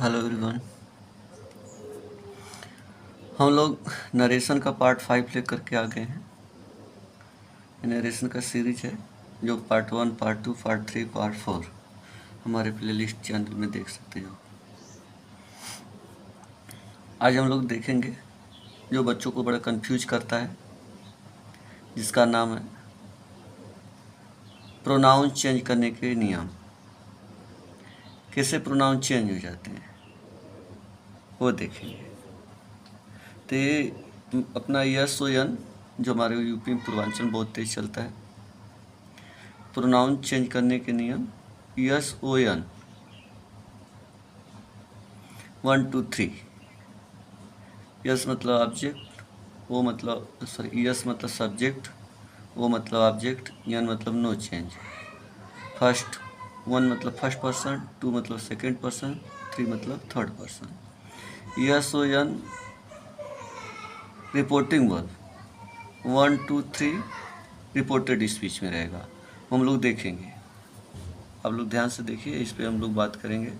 Hello everyone. हम लोग narration का पार्ट 5 लेकर के आ गए हैं। नरेशन का सीरीज है जो पार्ट 1, पार्ट 2, पार्ट 3, पार्ट 4 हमारे प्लेलिस्ट चैनल में देख सकते हो। आज हम लोग देखेंगे जो बच्चों को बड़ा कंफ्यूज करता है, जिसका नाम है प्रोनाउन चेंज करने के नियम। कैसे प्रोनाउन चेंज हो जाते हैं वो देखेंगे। तो ये अपना यस ओ एन जो हमारे यूपी में पूर्वांचल में बहुत तेज चलता है। प्रोनाउन चेंज करने के नियम यस ओ एन 1 2 3। यस मतलब ऑब्जेक्ट, ओ मतलब यस मतलब सब्जेक्ट, ओ मतलब ऑब्जेक्ट, एन मतलब नो चेंज। फर्स्ट 1 मतलब फर्स्ट पर्सन, 2 मतलब सेकेंड पर्सन, 3 मतलब third person. Yes O N reporting verb 1 2 3 reported speech में रहेगा। हम लोग देखेंगे, आप लोग ध्यान से देखिए, इस पे हम लोग बात करेंगे।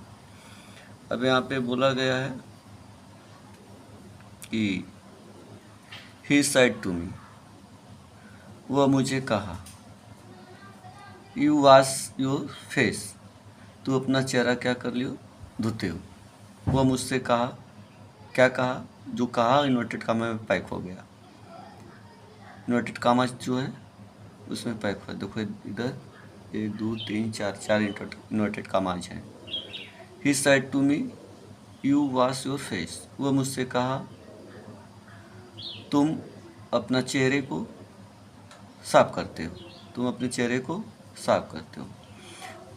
अब यहाँ पे बोला गया है कि ही सेड टू मी, वह मुझे कहा। यू वॉश योर फेस, तू अपना चेहरा क्या कर लियो, धोते हो। वह मुझसे कहा, क्या कहा, जो कहा इन्वर्टेड कामा में पैक हो गया। इन्वर्टेड कामा जो है उसमें पैक हो, देखो इधर 1 2 3 4 4 इन्वर्टेड कामाज हैं। He said to me you wash your face, वह मुझसे कहा तुम अपना चेहरे को साफ करते हो, तुम अपने चेहरे को साफ करते हो।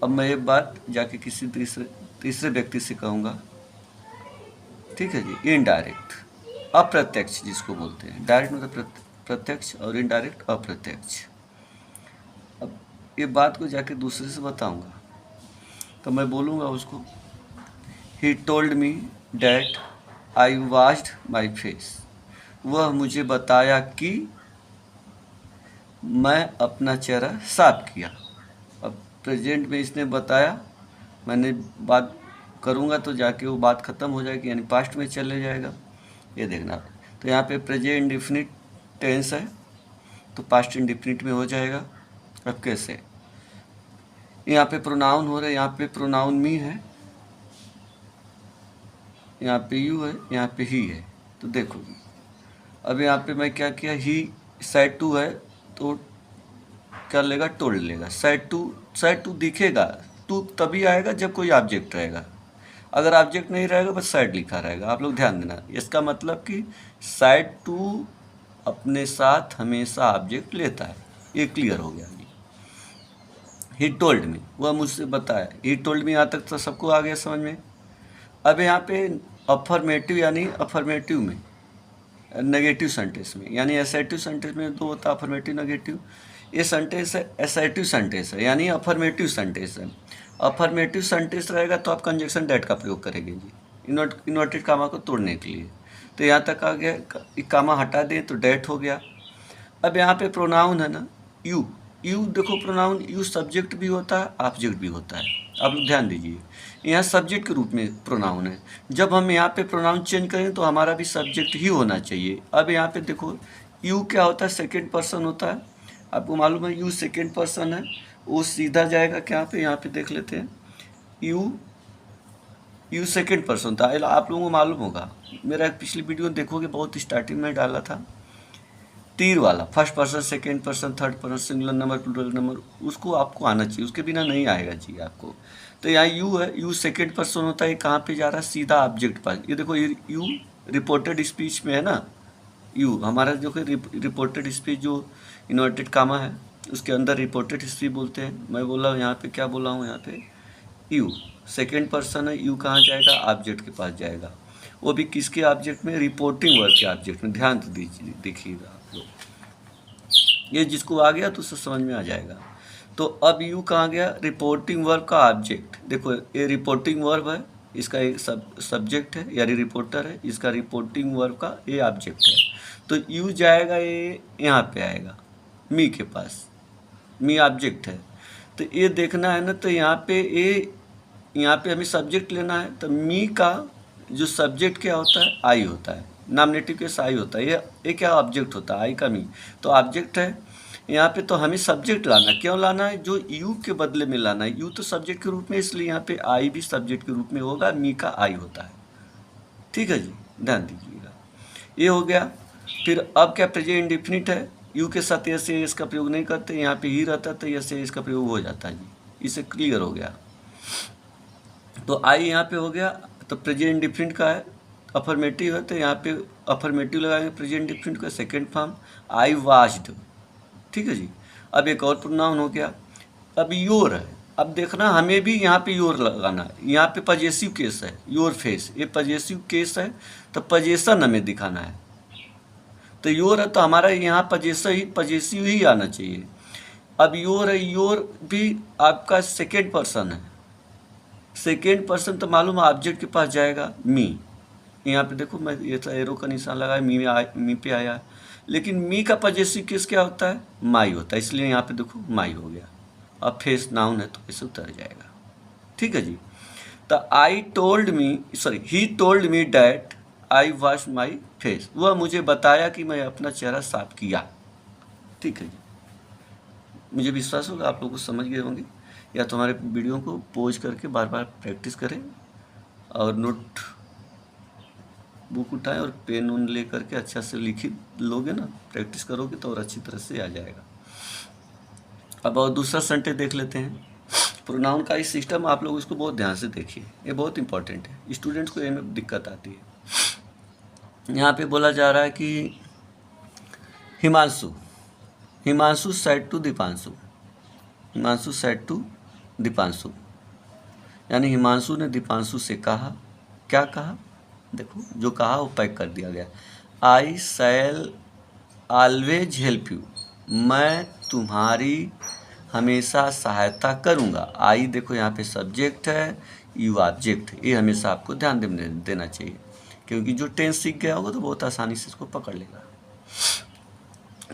अब मैं ये बात जाके किसी तीसरे व्यक्ति से कहूँगा, ठीक है जी। इनडायरेक्ट, अप्रत्यक्ष जिसको बोलते हैं। डायरेक्ट मतलब प्रत्यक्ष और इनडायरेक्ट अप्रत्यक्ष। अब ये बात को जाके दूसरे से बताऊंगा तो मैं बोलूँगा उसको, he told me that I washed my face, वह मुझे बताया कि मैं अपना चेहरा साफ किया। अब प्रेजेंट में इसने बताया, मैंने बात करूँगा तो जाके वो बात ख़त्म हो जाएगी, यानी पास्ट में चले जाएगा। ये देखना, तो यहाँ पे प्रेजेंट इंडिफिनिट टेंस है तो पास्ट इंडिफिनिट में हो जाएगा। अब कैसे, यहाँ पे प्रोनाउन हो रहा है, यहाँ पे प्रोनाउन मी है, यहाँ पे यू है, यहाँ पे ही है। तो देखो अब यहाँ पे मैं क्या किया, ही सेड टू है तो क्या लेगा, टोल्ड लेगा। सेड टू दिखेगा, टू तभी आएगा जब कोई ऑब्जेक्ट रहेगा। अगर ऑब्जेक्ट नहीं रहेगा बस साइड लिखा रहेगा। आप लोग ध्यान देना, इसका मतलब कि साइड टू अपने साथ हमेशा ऑब्जेक्ट लेता है। ये क्लियर हो गया। ही टोल्ड मी, वह मुझसे बताया। ही टोल्ड मी यहाँ तक तो सबको आ गया समझ में। अब यहाँ पे अफर्मेटिव यानी अफर्मेटिव में नेगेटिव सेंटेंस में, यानी एसर्टिव सेंटेंस में दो होता है, अफर्मेटिव नेगेटिव। ये सेंटेंस है एसर्टिव सेंटेंस है, यानी अफर्मेटिव सेंटेंस है। अफर्मेटिव सेंटेंस रहेगा तो आप कंजक्शन डैट का प्रयोग करेंगे जी, इन्वर्टेड कामा को तोड़ने के लिए। तो यहाँ तक आ गया, कामा हटा दें तो डैट हो गया। अब यहाँ पे प्रोनाउन है ना, यू। यू देखो, प्रोनाउन यू सब्जेक्ट भी होता है, ऑब्जेक्ट भी होता है। आप लोग ध्यान दीजिए, यहाँ सब्जेक्ट के रूप में प्रोनाउन है। जब हम यहाँ पे प्रोनाउन चेंज करें तो हमारा भी सब्जेक्ट ही होना चाहिए। अब यहाँ पे देखो, यू क्या होता है, सेकेंड पर्सन होता है। आपको मालूम है यू सेकेंड पर्सन है, वो सीधा जाएगा क्या पे, यहाँ पे देख लेते हैं। यू सेकेंड पर्सन था, आप लोगों को मालूम होगा, मेरा पिछली वीडियो देखोगे बहुत स्टार्टिंग में डाला था, तीर वाला, first person, second person, third person, singular number, plural number, उसको आपको आना चाहिए, उसके बिना नहीं आएगा जी आपको। तो यहाँ यू है, यू सेकेंड पर्सन होता है, कहाँ पे जा रहा है, सीधा ऑब्जेक्ट पर। ये देखो, ये यू रिपोर्टेड स्पीच में है ना, यू हमारा जो है रिपोर्टेड स्पीच जो इन्वर्टेड कामा है उसके अंदर रिपोर्टेड स्पीच बोलते हैं। मैं बोला यहाँ पे क्या बोला हूँ, यहाँ पे यू सेकेंड पर्सन है, यू कहाँ जाएगा, ऑब्जेक्ट के पास जाएगा। वो भी किसके ऑब्जेक्ट में, रिपोर्टिंग वर्ब के ऑब्जेक्ट में। ध्यान से देखिएगा आप लोग, ये जिसको आ गया तो उससे समझ में आ जाएगा। तो अब यू कहाँ गया, रिपोर्टिंग वर्ब का ऑब्जेक्ट। देखो ये रिपोर्टिंग वर्ब है, इसका एक सब्जेक्ट है यानी रिपोर्टर है, इसका रिपोर्टिंग वर्ब का ये ऑब्जेक्ट है। तो यू जाएगा, ये यहाँ पे आएगा मी के पास, मी ऑब्जेक्ट है। तो ये देखना है ना, तो यहाँ पे ये यहाँ पे हमें सब्जेक्ट लेना है, तो मी का जो सब्जेक्ट क्या होता है, आई होता है, नॉमिनेटिव केस आई होता है, ये क्या ऑब्जेक्ट होता है, आई का मी, तो ऑब्जेक्ट है यहाँ पे। तो हमें सब्जेक्ट लाना है, क्यों लाना है, जो यू के बदले में लाना है, यू तो सब्जेक्ट के रूप में, इसलिए यहाँ पे आई भी सब्जेक्ट के रूप में होगा, मी का आई होता है। ठीक है जी, ध्यान दीजिएगा, ये हो गया। फिर अब क्या, प्रेजेंट इंडिफिनिट है, यू के साथ एस ए एस का प्रयोग नहीं करते, यहाँ पे ही रहता है तो एस ए एस का प्रयोग हो जाता है जी, इसे क्लियर हो गया। तो आई यहाँ पे हो गया, तो प्रेजेंट इंडिफिनिट का है, अफर्मेटिव है तो यहाँ पे अफर्मेटिव लगाएंगे प्रेजेंट इंडिफिनिट का सेकेंड फॉर्म, आई वाश्ड। ठीक है जी। अब एक और प्रोनाउन हो गया, अब योर है। अब देखना हमें भी यहाँ पे योर लगाना है, यहाँ पे पजेसिव केस है, योर फेस, ये पजेसिव केस है, तो पजेशन हमें दिखाना है, तो योर है तो हमारा यहाँ पजेसिव ही आना चाहिए। अब योर है, योर भी आपका सेकेंड पर्सन है, सेकेंड पर्सन तो मालूम है ऑब्जेक्ट के पास जाएगा, मी। यहाँ पे देखो मैं ये एरो का निशान लगाया, मी पे आया, लेकिन मी का पजेसिव केस क्या होता है, माई होता है, इसलिए यहाँ पे देखो माई हो गया। अब फेस नाउन है तो इसे उतर जाएगा। ठीक है जी। तो I told me, sorry he told me that I wash my face, वह मुझे बताया कि मैं अपना चेहरा साफ किया। ठीक है जी, मुझे विश्वास होगा आप लोग को समझ गए होंगे, या तो हमारे वीडियो को पॉज करके बार बार प्रैक्टिस करें, और नोट बुक उठाएं और पेन उन ले करके अच्छा से लिखित लोगे ना, प्रैक्टिस करोगे तो और अच्छी तरह से आ जाएगा। अब और दूसरा सेंटेंस देख लेते हैं। प्रोनाउन का ही सिस्टम आप लोग इसको बहुत ध्यान से देखिए, ये बहुत इंपॉर्टेंट है, स्टूडेंट्स को इनमें दिक्कत आती है। यहाँ पे बोला जा रहा है कि Himanshu, Himanshu said to Dipanshu, Himanshu said to Dipanshu, यानी हिमांशु ने दीपांशु से कहा, क्या कहा, देखो जो कहा वो पैक कर दिया गया, आई शैल ऑलवेज हेल्प यू, मैं तुम्हारी हमेशा सहायता करूँगा। आई देखो यहाँ पे सब्जेक्ट है, यू ऑब्जेक्ट है, ये हमेशा आपको ध्यान देना चाहिए, क्योंकि जो टेंस सीख गया होगा तो बहुत आसानी से इसको पकड़ लेगा।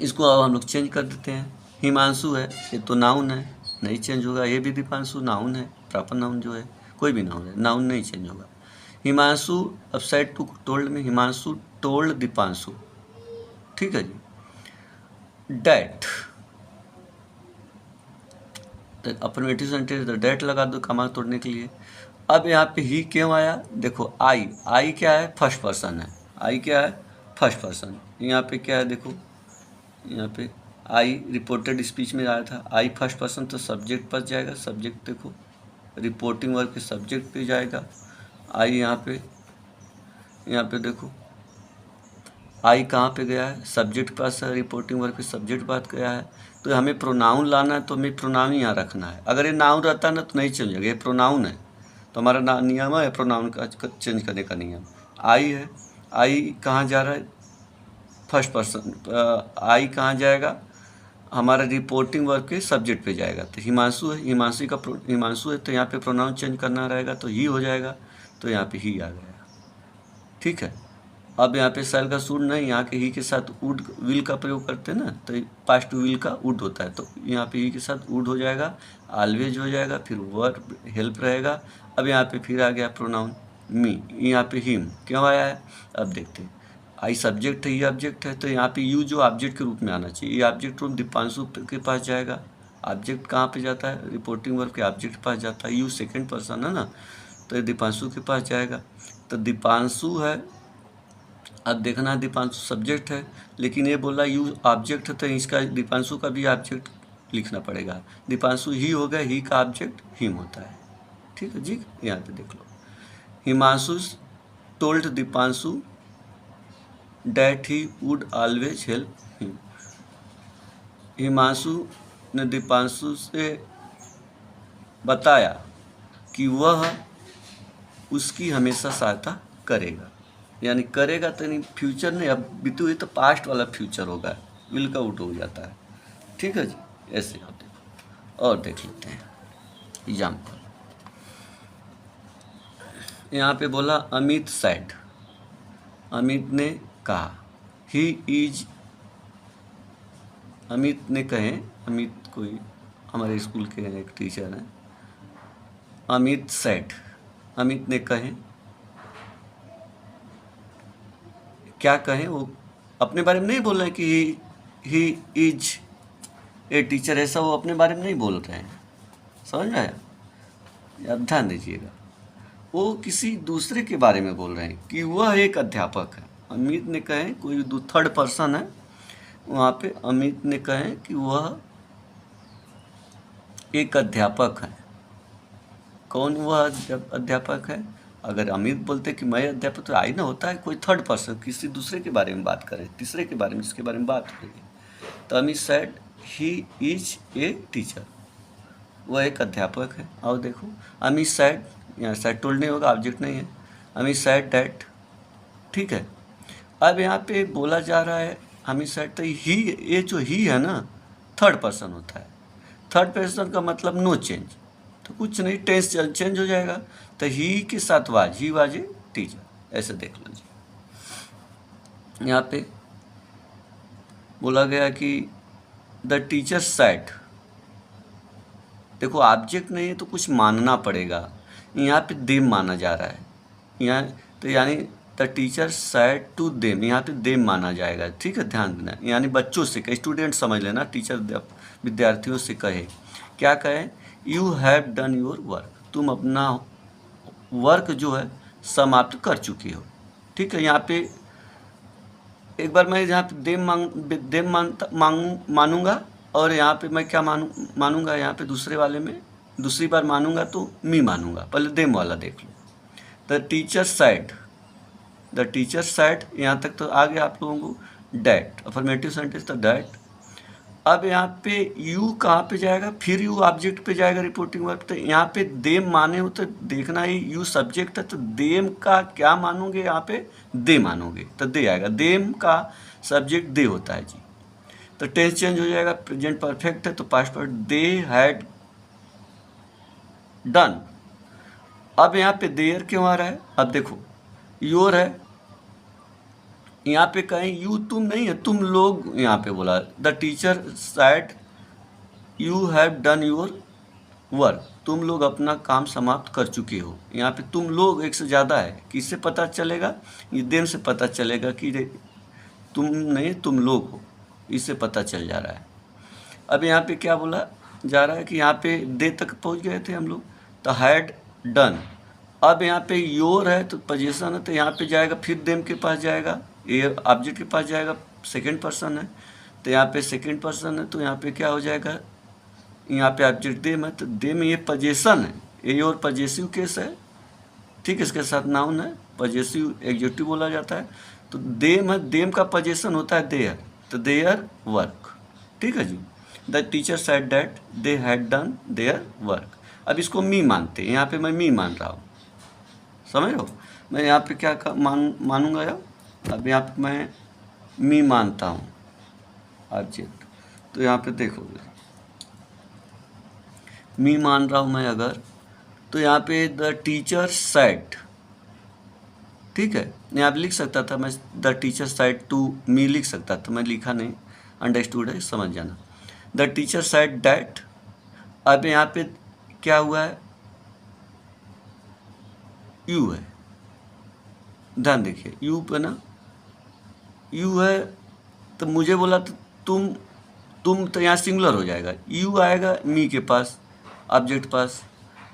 इसको अब हम लोग चेंज कर देते हैं, हिमांशु है, ये तो नाउन है, नहीं चेंज होगा, ये भी दीपांशु नाउन है, प्रॉपर नाउन जो है, कोई भी नाउन है, नाउन नहीं चेंज होगा। हिमांशु, अब साइड टू टोल्ड में हिमांशु टोल्ड दीपांशु। ठीक है जी। डैट, अफर्मेटिव सेंटेंस, डैट लगा दो कमा तोड़ने के लिए। अब यहाँ पे ही क्यों आया, देखो आई, आई क्या है, फर्स्ट पर्सन है, आई क्या है, फर्स्ट पर्सन। यहाँ पे क्या है, देखो यहाँ पे आई रिपोर्टेड स्पीच में आया था, आई फर्स्ट पर्सन, तो सब्जेक्ट पर जाएगा, सब्जेक्ट देखो रिपोर्टिंग वर्क के सब्जेक्ट पे जाएगा। आई यहाँ पे देखो आई कहाँ पे गया है, सब्जेक्ट पास है, रिपोर्टिंग वर्क के सब्जेक्ट बात गया है, तो हमें प्रोनाउन लाना है, तो हमें प्रोनाउन यहाँ रखना है। अगर ये नाउन रहता है ना तो नहीं चेंज होगा, ये प्रोनाउन है तो हमारा नियम है प्रोनाउन का चेंज करने का नियम। आई है, आई कहाँ जा रहा है, फर्स्ट पर्सन, आई कहाँ जाएगा, हमारा रिपोर्टिंग वर्क के सब्जेक्ट पे जाएगा, तो हिमांशु है, हिमांशु है तो यहाँ पे प्रोनाउन चेंज करना रहेगा, तो ही हो जाएगा, तो यहाँ पे ही आ गया। ठीक है। अब यहाँ पे सेल का सूड नहीं, यहाँ के ही के साथ वुड विल का प्रयोग करते हैं ना, तो पास्ट विल का वुड होता है, तो यहाँ पे ही के साथ वुड हो जाएगा, ऑलवेज हो जाएगा, फिर वर्ब हेल्प रहेगा। अब यहाँ पे फिर आ गया प्रोनाउन मी, यहाँ पे हिम क्यों आया है, अब देखते हैं। आई सब्जेक्ट है, ये ऑब्जेक्ट है, तो यहाँ पे यू जो ऑब्जेक्ट के रूप में आना चाहिए, ये ऑब्जेक्ट रूप दीपांशु के पास जाएगा। ऑब्जेक्ट कहाँ पे जाता है, रिपोर्टिंग वर्क के ऑब्जेक्ट के पास जाता है, यू सेकेंड पर्सन है ना, तो ये दीपांशु के पास जाएगा। तो दीपांशु है, अब देखना दीपांशु सब्जेक्ट है, लेकिन ये बोला यू ऑब्जेक्ट है, तो इसका दीपांशु का भी ऑब्जेक्ट लिखना पड़ेगा। दीपांशु ही हो गया, ही का ऑब्जेक्ट हिम होता है। ठीक है जी, यहाँ पे देख लो, Himanshu told Deepanshu that he would always help him, Himanshu ने दीपांशु से बताया कि वह उसकी हमेशा सहायता करेगा, यानी करेगा तो नहीं, फ्यूचर नहीं, अब बीती हुई तो पास्ट वाला फ्यूचर होगा, विल का आउट हो जाता है। ठीक है जी, ऐसे आप देखो और देख लेते हैं एग्जाम्पल। यहाँ पे बोला अमित सैड, अमित ने कहा, ही इज, अमित ने कहे, अमित कोई हमारे स्कूल के एक टीचर हैं, अमित सेड, अमित ने कहे, क्या कहें, वो अपने बारे में नहीं बोल रहे हैं कि ही इज ए टीचर, ऐसा वो अपने बारे में नहीं बोल रहे हैं, समझ में आया? आप ध्यान दीजिएगा, वो किसी दूसरे के बारे में बोल रहे हैं कि वह एक अध्यापक है। अमित ने कहे, कोई थर्ड पर्सन है वहाँ पे, अमित ने कहे कि वह एक अध्यापक है। कौन वह अध्यापक है? अगर अमित बोलते कि मैं अध्यापक, तो आई ना होता है कोई थर्ड पर्सन, किसी दूसरे के बारे में बात करे, तीसरे के बारे में, जिसके बारे में बात हो रही है। तो Amit said he is a teacher, वह एक अध्यापक है। और देखो अमित सेड, यहाँ सेड टोल्ड नहीं होगा, ऑब्जेक्ट नहीं है। अमित सेड डैट, ठीक है। अब यहाँ पे बोला जा रहा है अमित सेड, तो ही, ये जो ही है ना थर्ड पर्सन होता है। थर्ड पर्सन का मतलब नो चेंज, तो कुछ नहीं, टेंस चेंज हो जाएगा। तो ही के साथ was, he was a teacher, ऐसे देख लो जी। यहाँ पे बोला गया कि द टीचर सेड, देखो ऑब्जेक्ट नहीं है तो कुछ मानना पड़ेगा, यहाँ पे देम माना जा रहा है यहाँ, तो यानी the teacher said to them, यहाँ पे देम माना जाएगा, ठीक है, ध्यान देना। यानी बच्चों से कहे, स्टूडेंट समझ लेना, टीचर विद्यार्थियों से कहे, क्या कहे, you have done your work, तुम अपना वर्क जो है समाप्त कर चुके हो, ठीक है। यहाँ पे एक बार मैं यहाँ पे देम मानूंगा, और यहाँ पे मैं क्या मानूंगा, यहाँ पे दूसरे वाले में दूसरी बार मानूंगा तो मी मानूंगा। पहले देम वाला देख लो, the teacher said, the teacher said, यहाँ तक तो आ गया आप लोगों को। डैट अफर्मेटिव सेंटेंस, तो डैट। अब यहाँ पे यू कहाँ पे जाएगा, फिर यू ऑब्जेक्ट पे जाएगा, रिपोर्टिंग वर्ब। तो यहाँ पे देम माने हो तो देखना ही, यू सब्जेक्ट है तो देम का क्या मानोगे, यहाँ पे दे मानोगे तो दे आएगा, देम का सब्जेक्ट दे होता है जी। तो टेंस चेंज हो जाएगा, प्रेजेंट परफेक्ट है तो past perfect, they had done. अब यहाँ पे देयर क्यों आ रहा है, अब देखो योर है, यहाँ पे कहें यू तुम नहीं है, तुम लोग, यहाँ पे बोला the teacher said you have done your work, तुम लोग अपना काम समाप्त कर चुके हो। यहाँ पे तुम लोग एक से ज़्यादा है, किससे पता चलेगा, ये देम से पता चलेगा कि तुम नहीं तुम लोग हो, इससे पता चल जा रहा है। अब यहाँ पे क्या बोला जा रहा है कि यहाँ पे दे तक पहुँच गए थे हम लोग, तो हैड डन। अब यहाँ पे योर है तो पोजीशन है, तो यहाँ पे जाएगा, फिर देम के पास जाएगा, ये ऑब्जेक्ट के पास जाएगा, सेकंड पर्सन है तो यहाँ पे सेकंड पर्सन है, तो यहाँ पे क्या हो जाएगा, यहाँ पे ऑब्जेक्ट देम है, तो देम ये पोजीशन है, ये योर पॉजेसिव केस है, ठीक, इसके साथ नाउन है, पॉजेसिव एडजेक्टिव बोला जाता है। तो देम है, देम का पोजीशन होता है देयर, तो देयर वर्क, ठीक है जी। The teacher said that they had done their work. अब इसको मी मानते हैं, यहाँ पे मैं मी मान रहा हूँ, समझ लो, मैं यहाँ पे क्या मानूंगा यार, अब यहाँ पे मैं मी मानता हूँ ऑब्जेक्ट, तो यहाँ पे देखोगे मी मान रहा हूँ मैं अगर, तो यहाँ पे द टीचर सेड, ठीक है, यहाँ पे लिख सकता था मैं the teacher said to me लिख सकता था, मैं लिखा नहीं, अंडरस्टूड है, समझ जाना। द टीचर सेड दैट, अब यहाँ पे क्या हुआ है, यू है, ध्यान देखिए यू पे ना, यू है तो मुझे बोला तो तुम तो यहाँ सिंगुलर हो जाएगा, यू आएगा मी के पास, ऑब्जेक्ट पास,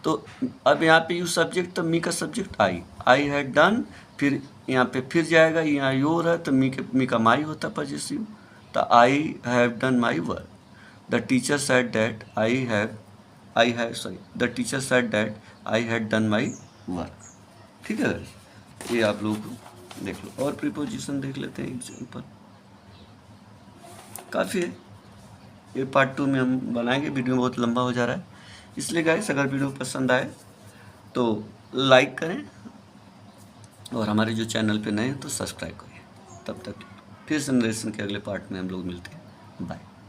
तो अब यहाँ पे यू सब्जेक्ट, तो मी का सब्जेक्ट आई हैड डन, फिर यहाँ पे फिर जाएगा, यहाँ योर है तो मी का माई होता पॉजेसिव, तो I have done my work. The teacher said that the teacher said that I had done my work, ठीक है। ये आप लोग देख लो, और प्रीपोजिशन देख लेते हैं एग्जाम्पल, काफ़ी है, ये पार्ट 2 में हम बनाएंगे, वीडियो बहुत लंबा हो जा रहा है, इसलिए गाइस अगर वीडियो पसंद आए तो लाइक करें, और हमारे जो चैनल पे नए हैं तो सब्सक्राइब करें। तब तक फिर जनरेशन के अगले पार्ट में हम लोग मिलते हैं, बाय।